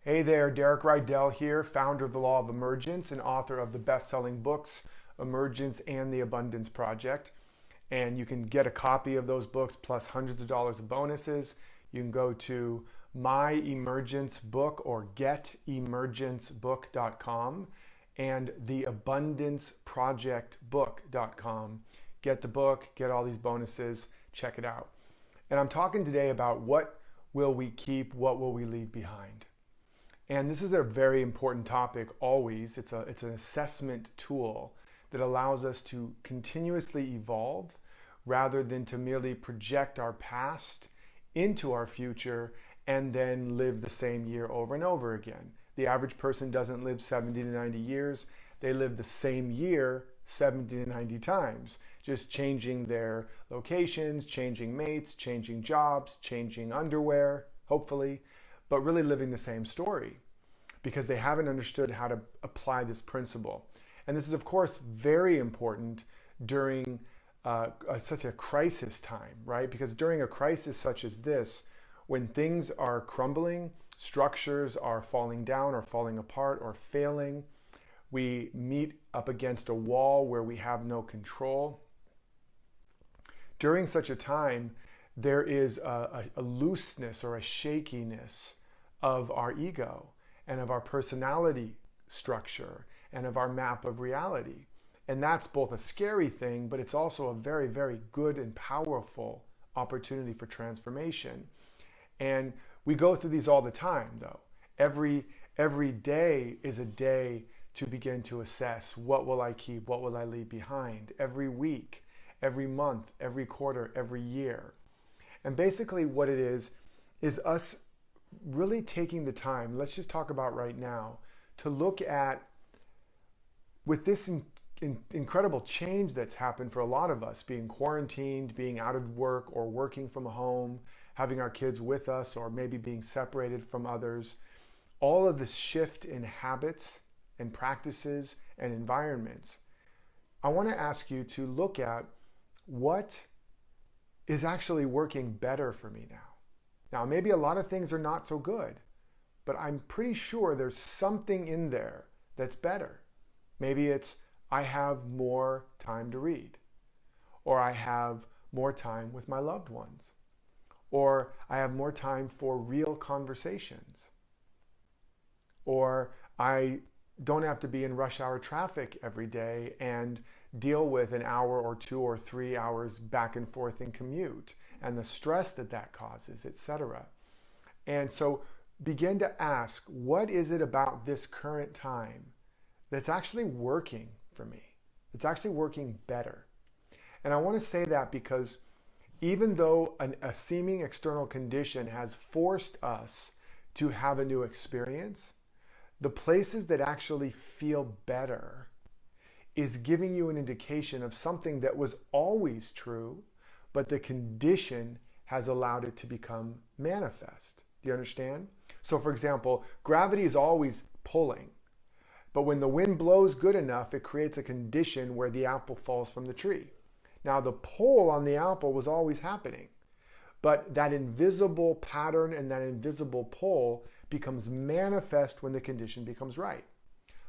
Hey there, Derek Rydall here, founder of the Law of Emergence and author of the best-selling books, Emergence and the Abundance Project. And you can get a copy of those books plus hundreds of dollars of bonuses. You can go to My Emergence Book or getemergencebook.com and theabundanceprojectbook.com. Get the book, get all these bonuses, check it out. And I'm talking today about what will we keep, what will we leave behind. And this is a very important topic always. It's an assessment tool that allows us to continuously evolve rather than to merely project our past into our future and then live the same year over and over again. The average person doesn't live 70 to 90 years. They live the same year 70 to 90 times, just changing their locations, changing mates, changing jobs, changing underwear, hopefully, but really living the same story because they haven't understood how to apply this principle. And this is, of course, very important during such a crisis time, right? Because during a crisis such as this, when things are crumbling, structures are falling down or falling apart or failing, we meet up against a wall where we have no control. During such a time, there is a looseness or a shakiness of our ego and of our personality structure and of our map of reality. And that's both a scary thing, but it's also a very, very good and powerful opportunity for transformation. And we go through these all the time, though. Every day is a day to begin to assess, what will I keep, what will I leave behind? Every week, every month, every quarter, every year. And basically what it is us really taking the time, let's just talk about right now, to look at, with this incredible change that's happened for a lot of us, being quarantined, being out of work or working from home, having our kids with us or maybe being separated from others, all of this shift in habits and practices and environments. I want to ask you to look at what is actually working better for me now. Now, maybe a lot of things are not so good, but I'm pretty sure there's something in there that's better. Maybe it's I have more time to read, or I have more time with my loved ones, or I have more time for real conversations, or I don't have to be in rush hour traffic every day and deal with an hour or 2 or 3 hours back and forth in commute and the stress that causes, etc. And so begin to ask, what is it about this current time that's actually working for me? It's actually working better. And I want to say that because even though a seeming external condition has forced us to have a new experience, the places that actually feel better is giving you an indication of something that was always true, but the condition has allowed it to become manifest. Do you understand? So for example, gravity is always pulling, but when the wind blows good enough, it creates a condition where the apple falls from the tree. Now the pull on the apple was always happening, but that invisible pattern and that invisible pull becomes manifest when the condition becomes right.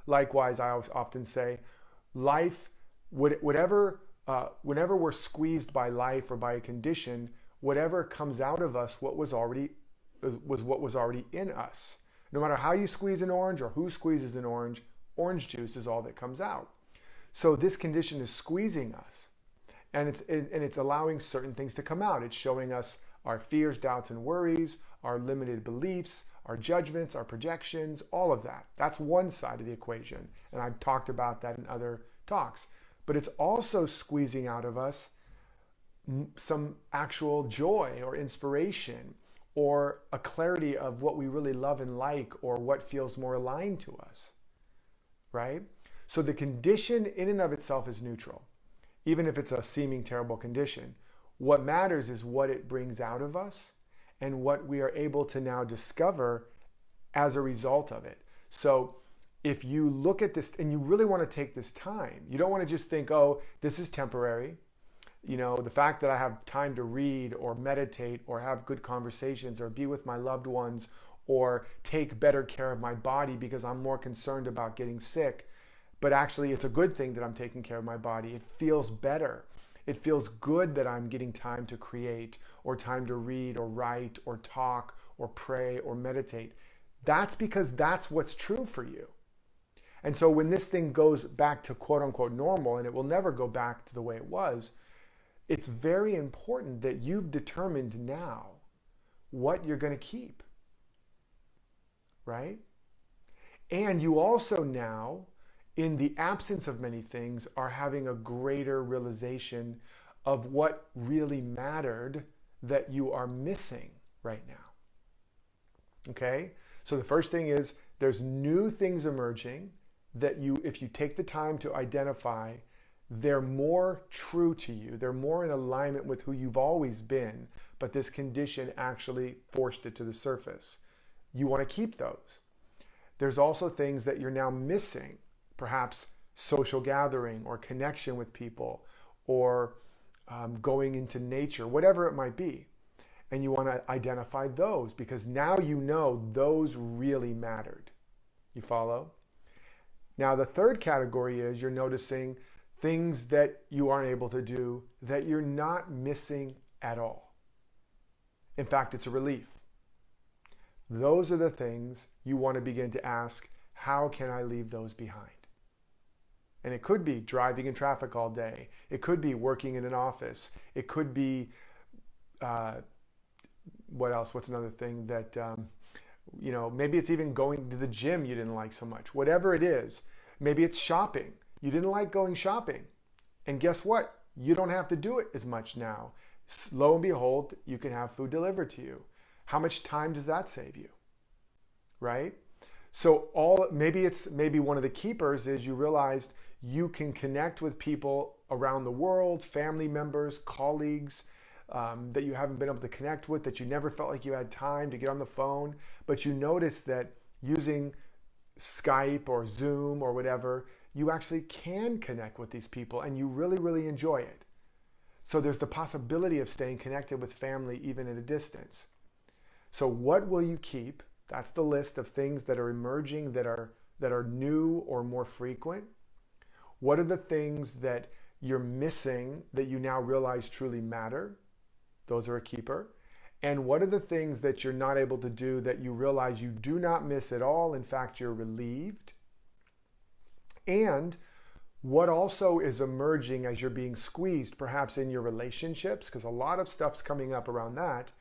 Likewise, I often say, life, whenever we're squeezed by life or by a condition, whatever comes out of us, what was already in us. No matter how you squeeze an orange or who squeezes an orange juice is all that comes out. So this condition is squeezing us, and it's allowing certain things to come out. It's showing us our fears, doubts, and worries, our limited beliefs, our judgments, our projections, all of that. That's one side of the equation, and I've talked about that in other talks. But it's also squeezing out of us some actual joy or inspiration or a clarity of what we really love and like or what feels more aligned to us, right? So the condition in and of itself is neutral, even if it's a seeming terrible condition. What matters is what it brings out of us and what we are able to now discover as a result of it. So if you look at this and you really want to take this time, you don't want to just think, oh, this is temporary. You know, the fact that I have time to read or meditate or have good conversations or be with my loved ones or take better care of my body because I'm more concerned about getting sick. But actually, it's a good thing that I'm taking care of my body. It feels better. It feels good that I'm getting time to create, or time to read, or write, or talk, or pray, or meditate. That's because that's what's true for you. And so when this thing goes back to quote unquote normal, and it will never go back to the way it was, it's very important that you've determined now what you're going to keep, right? And you also now, in the absence of many things, are having a greater realization of what really mattered that you are missing right now. Okay? So the first thing is there's new things emerging that you, if you take the time to identify, they're more true to you. They're more in alignment with who you've always been, but this condition actually forced it to the surface. You want to keep those. There's also things that you're now missing, perhaps social gathering or connection with people, or going into nature, whatever it might be. And you want to identify those because now you know those really mattered. You follow? Now the third category is you're noticing things that you aren't able to do that you're not missing at all. In fact, it's a relief. Those are the things you want to begin to ask, how can I leave those behind? And it could be driving in traffic all day. It could be working in an office. It could be, what else? What's another thing that, maybe it's even going to the gym you didn't like so much. Whatever it is, maybe it's shopping. You didn't like going shopping. And guess what? You don't have to do it as much now. Lo and behold, you can have food delivered to you. How much time does that save you? Right? So maybe one of the keepers is you realized you can connect with people around the world, family members, colleagues, that you haven't been able to connect with, that you never felt like you had time to get on the phone, but you notice that using Skype or Zoom or whatever, you actually can connect with these people and you really, really enjoy it. So there's the possibility of staying connected with family even at a distance. So what will you keep? That's the list of things that are emerging that are new or more frequent. What are the things that you're missing that you now realize truly matter? Those are a keeper. And what are the things that you're not able to do that you realize you do not miss at all? In fact, you're relieved. And what also is emerging as you're being squeezed, perhaps in your relationships, because a lot of stuff's coming up around that,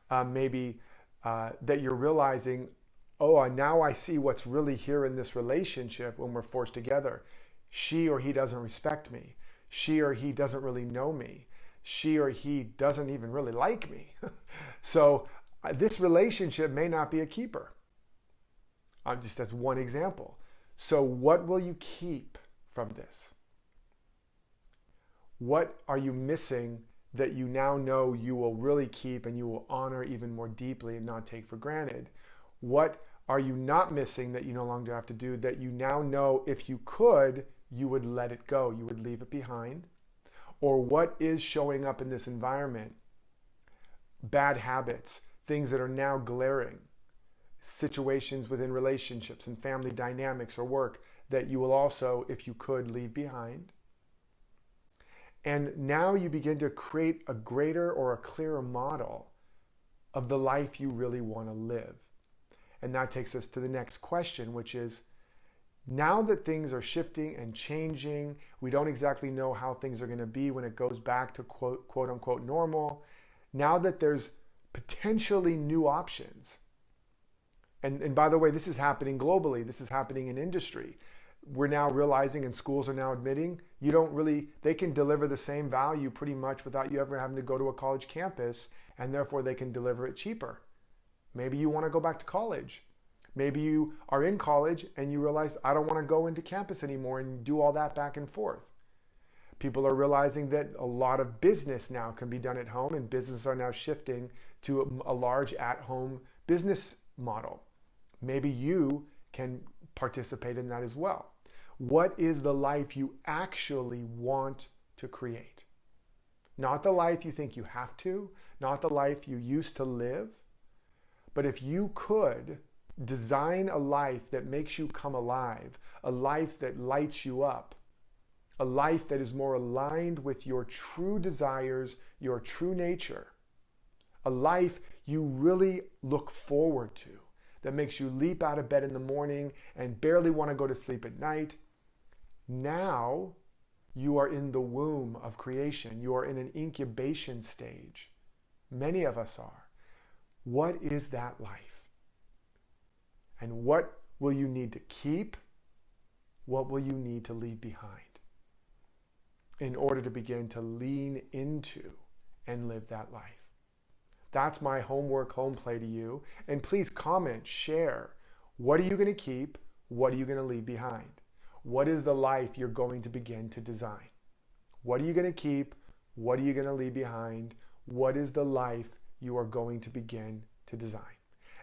that you're realizing, now I see what's really here in this relationship when we're forced together. She or he doesn't respect me. She or he doesn't really know me. She or he doesn't even really like me. So this relationship may not be a keeper. Just as one example. So what will you keep from this? What are you missing that you now know you will really keep and you will honor even more deeply and not take for granted? What are you not missing that you no longer have to do that you now know if you could, you would let it go, you would leave it behind? Or what is showing up in this environment? Bad habits, things that are now glaring, situations within relationships and family dynamics or work that you will also, if you could, leave behind. And now you begin to create a greater or a clearer model of the life you really want to live. And that takes us to the next question, which is, now that things are shifting and changing, we don't exactly know how things are going to be when it goes back to quote unquote normal. Now that there's potentially new options. And by the way, this is happening globally. This is happening in industry. We're now realizing, and schools are now admitting, they can deliver the same value pretty much without you ever having to go to a college campus, and therefore they can deliver it cheaper. Maybe you want to go back to college. Maybe you are in college and you realize, I don't want to go into campus anymore and do all that back and forth. People are realizing that a lot of business now can be done at home, and businesses are now shifting to a large at-home business model. Maybe you can participate in that as well. What is the life you actually want to create? Not the life you think you have to, not the life you used to live, But if you could design a life that makes you come alive, a life that lights you up, a life that is more aligned with your true desires, your true nature, a life you really look forward to, that makes you leap out of bed in the morning and barely want to go to sleep at night, now you are in the womb of creation. You are in an incubation stage. Many of us are. What is that life? And what will you need to keep? What will you need to leave behind in order to begin to lean into and live that life? That's my homework, home play to you. And please comment, share. What are you going to keep? What are you going to leave behind? What is the life you're going to begin to design? What are you going to keep? What are you going to leave behind? What is the life you are going to begin to design?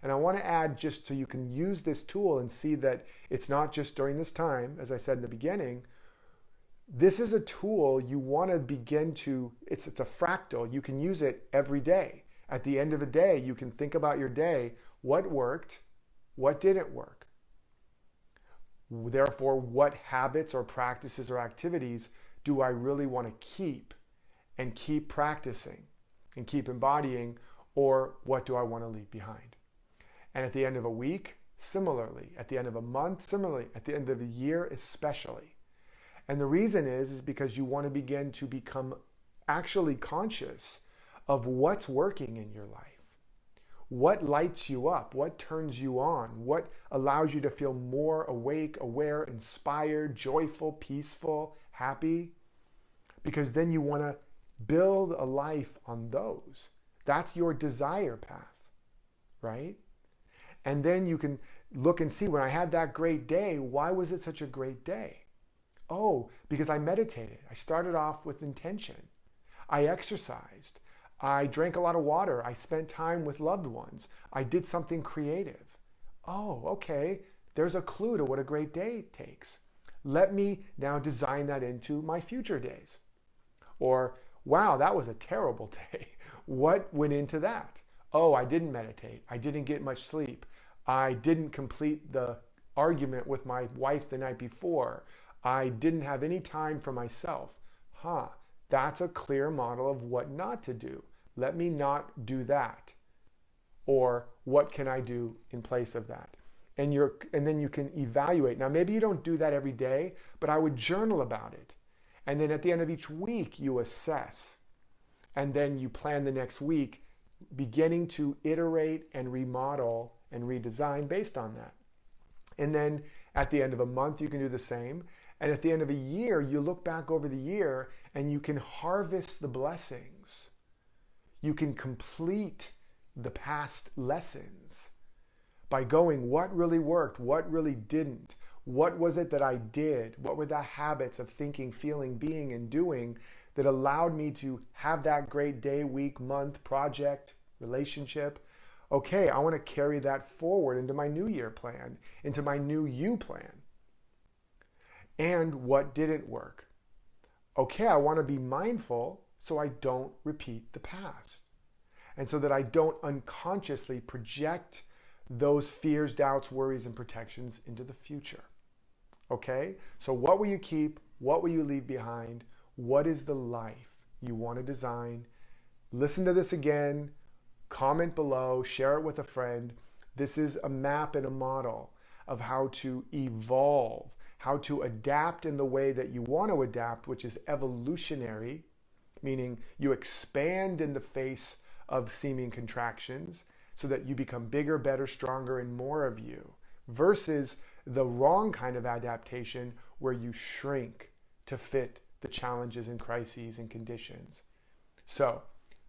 And I want to add, just so you can use this tool and see that it's not just during this time, as I said in the beginning, this is a tool you want to begin to, it's a fractal. You can use it every day. At the end of the day, you can think about your day, what worked, what didn't work. Therefore, what habits or practices or activities do I really want to keep and keep practicing and keep embodying, or what do I want to leave behind? And at the end of a week, similarly. At the end of a month, similarly. At the end of a year, especially. And the reason is because you want to begin to become actually conscious of what's working in your life. What lights you up? What turns you on? What allows you to feel more awake, aware, inspired, joyful, peaceful, happy? Because then you want to build a life on those. That's your desire path, right? And then you can look and see, when I had that great day, why was it such a great day? Oh, because I meditated. I started off with intention. I exercised. I drank a lot of water. I spent time with loved ones. I did something creative. Oh, okay. There's a clue to what a great day takes. Let me now design that into my future days. Or, wow, that was a terrible day. What went into that? Oh, I didn't meditate. I didn't get much sleep. I didn't complete the argument with my wife the night before. I didn't have any time for myself. That's a clear model of what not to do. Let me not do that. Or what can I do in place of that? And then you can evaluate. Now, maybe you don't do that every day, but I would journal about it. And then at the end of each week, you assess. And then you plan the next week, beginning to iterate and remodel and redesign based on that. And then at the end of a month, you can do the same. And at the end of a year, you look back over the year and you can harvest the blessings. You can complete the past lessons by going, what really worked? What really didn't? What was it that I did? What were the habits of thinking, feeling, being, and doing that allowed me to have that great day, week, month, project, relationship? Okay, I want to carry that forward into my new year plan, into my new you plan. And what didn't work? Okay, I want to be mindful so I don't repeat the past. And so that I don't unconsciously project those fears, doubts, worries, and protections into the future. Okay? So what will you keep? What will you leave behind? What is the life you want to design? Listen to this again. Comment below. Share it with a friend. This is a map and a model of how to evolve, how to adapt in the way that you want to adapt, which is evolutionary, meaning you expand in the face of seeming contractions so that you become bigger, better, stronger, and more of you, versus the wrong kind of adaptation where you shrink to fit the challenges and crises and conditions. So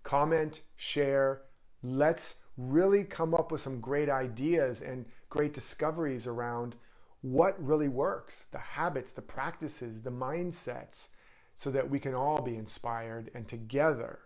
comment, share, let's really come up with some great ideas and great discoveries around what really works, the habits, the practices, the mindsets, so that we can all be inspired and together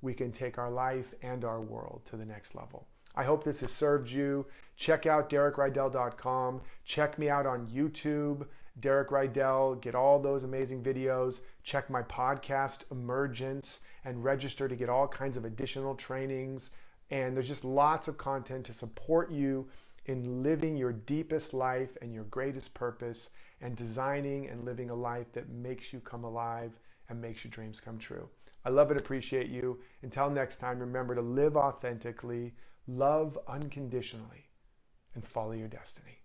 we can take our life and our world to the next level. I hope this has served you. Check out DerekRydall.com. Check me out on YouTube, Derek Rydall. Get all those amazing videos. Check my podcast, Emergence, and register to get all kinds of additional trainings, And there's just lots of content to support you in living your deepest life and your greatest purpose, and designing and living a life that makes you come alive and makes your dreams come true. I love and appreciate you. Until next time, remember to live authentically, love unconditionally, and follow your destiny.